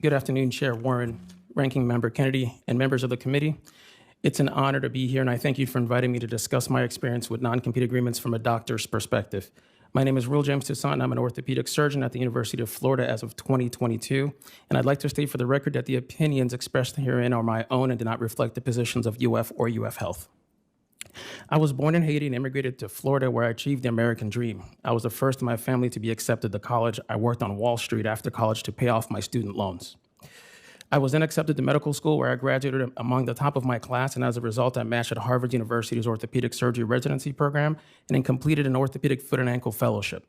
Good afternoon, Chair Warren, Ranking Member Kennedy, and members of the committee. It's an honor to be here, and I thank you for inviting me to discuss my experience with non-compete agreements from a doctor's perspective. My name is Will James Toussaint, and I'm an orthopedic surgeon at the University of Florida as of 2022. And I'd like to state for the record that the opinions expressed herein are my own and do not reflect the positions of UF or UF Health. I was born in Haiti and immigrated to Florida, where I achieved the American dream. I was the first in my family to be accepted to college. I worked on Wall Street after college to pay off my student loans. I was then accepted to medical school, where I graduated among the top of my class, and as a result, I matched at Harvard University's orthopedic surgery residency program and then completed an orthopedic foot and ankle fellowship.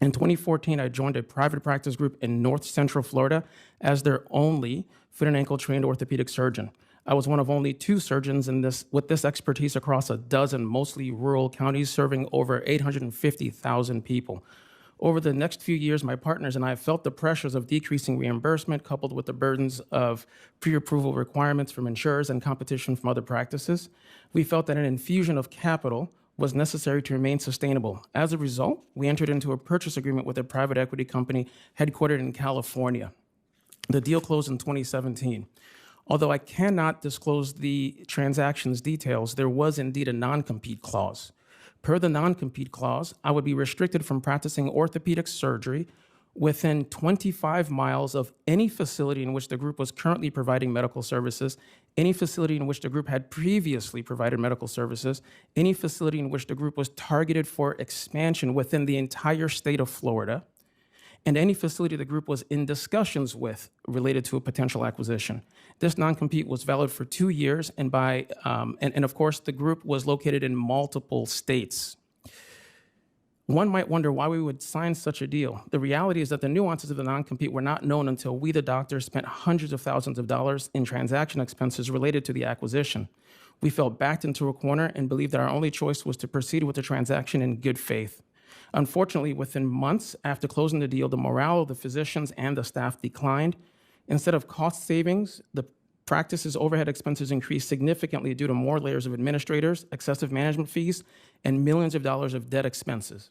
In 2014, I joined a private practice group in North Central Florida as their only foot and ankle trained orthopedic surgeon. I was one of only 2 surgeons with this expertise across a dozen mostly rural counties serving over 850,000 people. Over the next few years, my partners and I felt the pressures of decreasing reimbursement coupled with the burdens of pre-approval requirements from insurers and competition from other practices. We felt that an infusion of capital was necessary to remain sustainable. As a result, we entered into a purchase agreement with a private equity company headquartered in California. The deal closed in 2017. Although I cannot disclose the transaction's details, there was indeed a non-compete clause. Per the non-compete clause, I would be restricted from practicing orthopedic surgery within 25 miles of any facility in which the group was currently providing medical services, any facility in which the group had previously provided medical services, any facility in which the group was targeted for expansion within the entire state of Florida, and any facility the group was in discussions with related to a potential acquisition. This non-compete was valid for 2 years, and of course, the group was located in multiple states. One might wonder why we would sign such a deal. The reality is that the nuances of the non-compete were not known until we, the doctors, spent hundreds of thousands of dollars in transaction expenses related to the acquisition. We felt backed into a corner and believed that our only choice was to proceed with the transaction in good faith. Unfortunately, within months after closing the deal, the morale of the physicians and the staff declined. Instead of cost savings, the practice's overhead expenses increased significantly due to more layers of administrators, excessive management fees, and millions of dollars of debt expenses.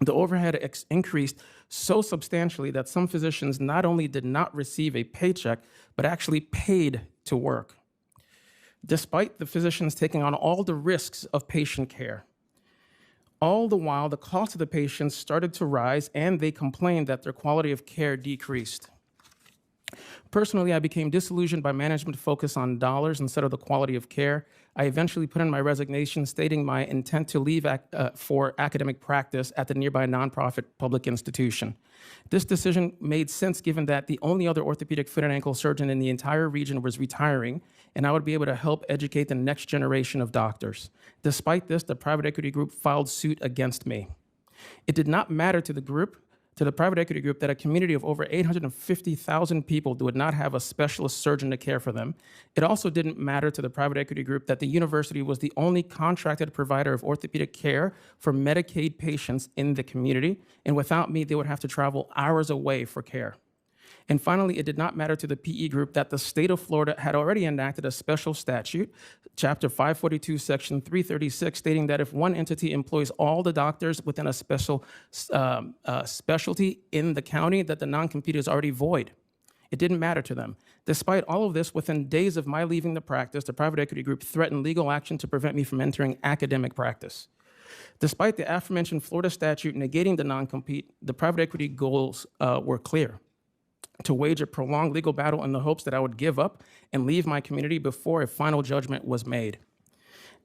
The overhead increased so substantially that some physicians not only did not receive a paycheck, but actually paid to work. Despite the physicians taking on all the risks of patient care, all the while, the cost of the patients started to rise, and they complained that their quality of care decreased. Personally, I became disillusioned by management focus on dollars instead of the quality of care. I eventually put in my resignation stating my intent to leave for academic practice at the nearby nonprofit public institution. This decision made sense given that the only other orthopedic foot and ankle surgeon in the entire region was retiring, and I would be able to help educate the next generation of doctors. Despite this, the private equity group filed suit against me. It did not matter to the private equity group, that a community of over 850,000 people would not have a specialist surgeon to care for them. It also didn't matter to the private equity group that the university was the only contracted provider of orthopedic care for Medicaid patients in the community, and without me, they would have to travel hours away for care. And finally, it did not matter to the PE group that the state of Florida had already enacted a special statute, Chapter 542, Section 336, stating that if one entity employs all the doctors within a special specialty in the county, that the non-compete is already void. It didn't matter to them. Despite all of this, within days of my leaving the practice, the private equity group threatened legal action to prevent me from entering academic practice. Despite the aforementioned Florida statute negating the non-compete, the private equity goals were clear: to wage a prolonged legal battle in the hopes that I would give up and leave my community before a final judgment was made.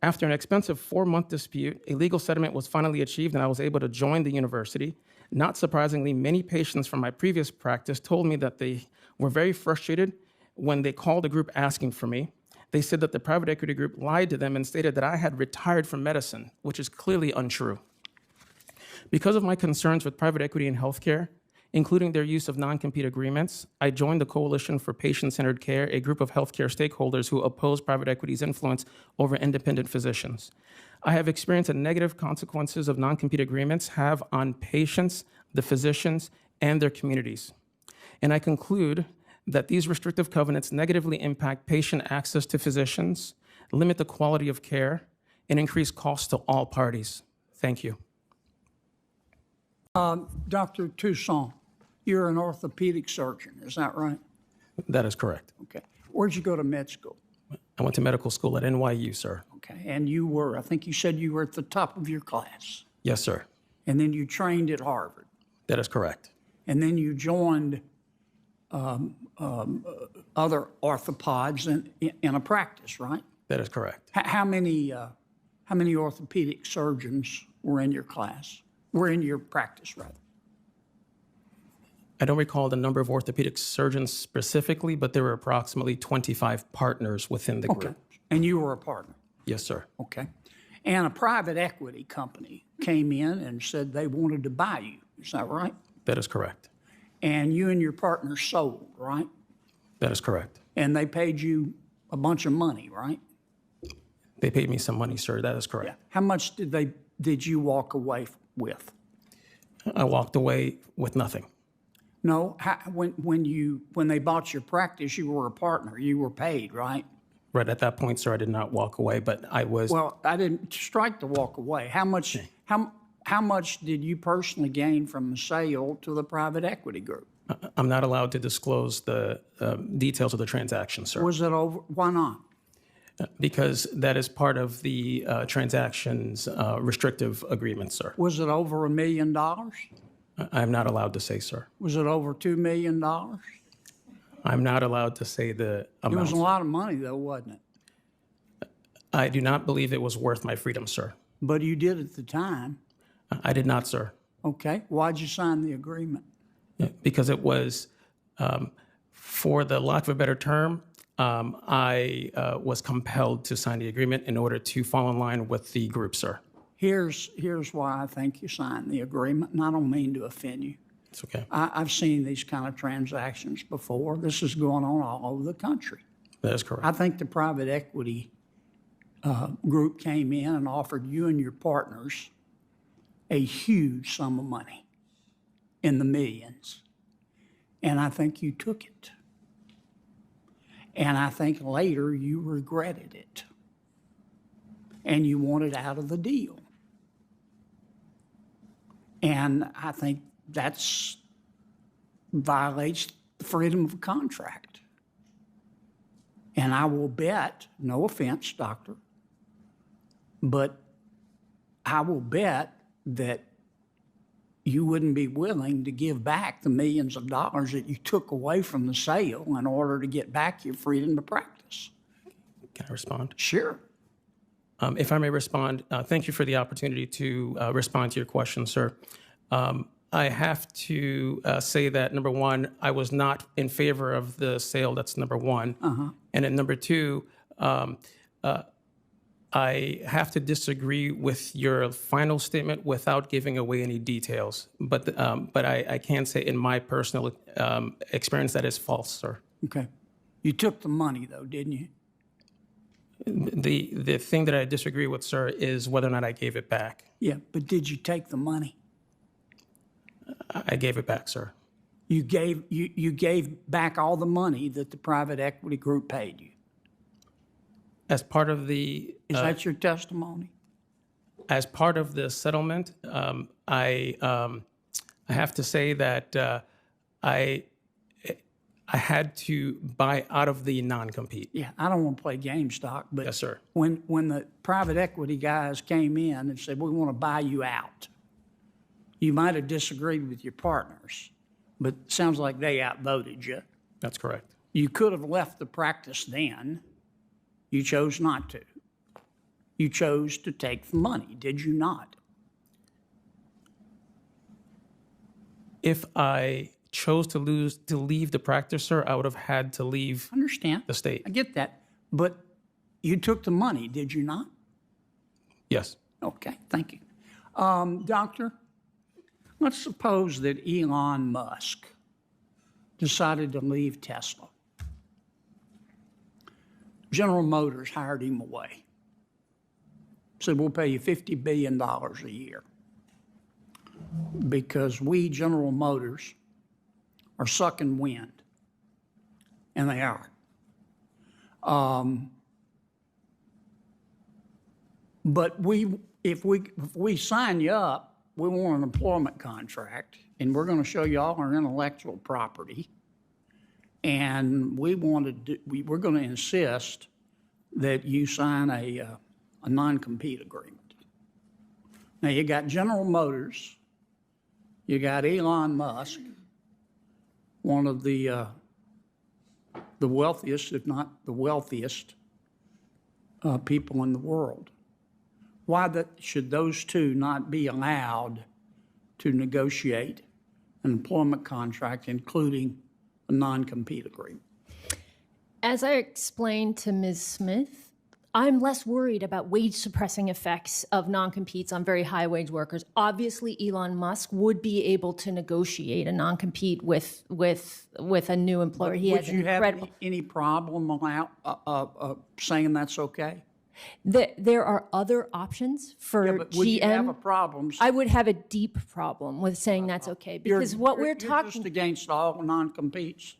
After an expensive 4-month dispute, a legal settlement was finally achieved, and I was able to join the university. Not surprisingly, many patients from my previous practice told me that they were very frustrated when they called the group asking for me. They said that the private equity group lied to them and stated that I had retired from medicine, which is clearly untrue. Because of my concerns with private equity in healthcare, including their use of non-compete agreements, I joined the Coalition for Patient-Centered Care, a group of healthcare stakeholders who oppose private equity's influence over independent physicians. I have experienced the negative consequences of non-compete agreements have on patients, the physicians, and their communities. And I conclude that these restrictive covenants negatively impact patient access to physicians, limit the quality of care, and increase costs to all parties. Thank you. Dr. Toussaint, you're an orthopedic surgeon, is that right? That is correct. Okay. Where'd you go to med school? I went to medical school at NYU, sir. Okay. And you were, I think you said you were at the top of your class. Yes, sir. And then you trained at Harvard. That is correct. And then you joined other orthopods in a practice, right? That is correct. How many orthopedic surgeons were in your class? Were in your practice, rather? I don't recall the number of orthopedic surgeons specifically, but there were approximately 25 partners within the Okay. group. And you were a partner? Yes, sir. Okay. And a private equity company came in and said they wanted to buy you. Is that right? That is correct. And you and your partner sold, right? That is correct. And they paid you a bunch of money, right? They paid me some money, sir. That is correct. Yeah. How much did you walk away with? I walked away with nothing. No, when they bought your practice, you were a partner. You were paid, right? Right at that point, sir, I did not walk away, but I was. Well, I didn't strike the walk away. How much did you personally gain from the sale to the private equity group? I'm not allowed to disclose the details of the transaction, sir. Was it over? Why not? Because that is part of the transaction's restrictive agreement, sir. Was it over $1 million? I'm not allowed to say, sir. Was it over $2 million? I'm not allowed to say the It amount. was a lot of money, though, wasn't it? I do not believe it was worth my freedom, sir. But you did at the time. I did not, sir. Okay. Why'd you sign the agreement? Because it was, for the lack of a better term, I was compelled to sign the agreement in order to fall in line with the group, sir. Here's why I think you signed the agreement, and I don't mean to offend you. It's okay. I've seen these kind of transactions before. This is going on all over the country. That is correct. I think the private equity group came in and offered you and your partners a huge sum of money in the millions. And I think you took it. And I think later you regretted it. And you wanted out of the deal. And I think that's violates the freedom of contract. And I will bet, no offense, doctor, but I will bet that you wouldn't be willing to give back the millions of dollars that you took away from the sale in order to get back your freedom to practice. Can I respond? Sure. If I may respond, thank you for the opportunity to respond to your question, sir. I have to say that, number one, I was not in favor of the sale. That's number one. And then number two, I have to disagree with your final statement without giving away any details. But I can say in my personal experience that is false, sir. Okay. You took the money, though, didn't you? The thing that I disagree with, sir, is whether or not I gave it back. Yeah, but did you take the money? I gave it back, sir. You gave back all the money that the private equity group paid you. As part of the Is that your testimony? as part of the settlement, I have to say that I had to buy out of the non-compete. Yeah, I don't want to play games, Doc, but Yes, sir. when the private equity guys came in and said, we want to buy you out, you might have disagreed with your partners, but it sounds like they outvoted you. That's correct. You could have left the practice then. You chose not to. You chose to take the money, did you not? If I chose to leave the practice, sir, I would have had to leave I understand. the state. I get that. But you took the money, did you not? Yes. Okay, thank you. Doctor, let's suppose that Elon Musk decided to leave Tesla. General Motors hired him away. Said, we'll pay you $50 billion a year because we, General Motors, are sucking wind. And they are. But if we sign you up, we want an employment contract, and we're going to show you all our intellectual property, And we're going to insist that you sign a non-compete agreement. Now, you got General Motors, you got Elon Musk, one of the wealthiest, if not the wealthiest, people in the world. Why should those two not be allowed to negotiate an employment contract, including a non-compete agreement? As I explained to Ms. Smith, I'm less worried about wage-suppressing effects of non-competes on very high-wage workers. Obviously, Elon Musk would be able to negotiate a non-compete with a new employer. He Would has you have incredible. any problem saying that's okay? There are other options for But would you have a GM. problem? I would have a deep problem with saying that's okay because what we're You're talking just against all non-competes.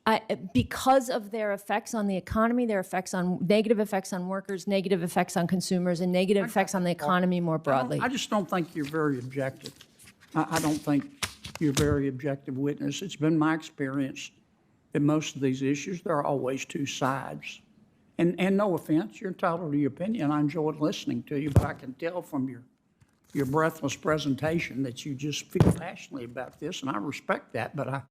because of their effects on the economy, their effects on negative effects on workers, negative effects on consumers, and negative effects on the economy more broadly. I just don't think you're very objective. I don't think you're a very objective witness. It's been my experience that most of these issues, there are always two sides. And no offense, you're entitled to your opinion. I enjoyed listening to you, but I can tell from your breathless presentation that you just feel passionately about this, and I respect that, but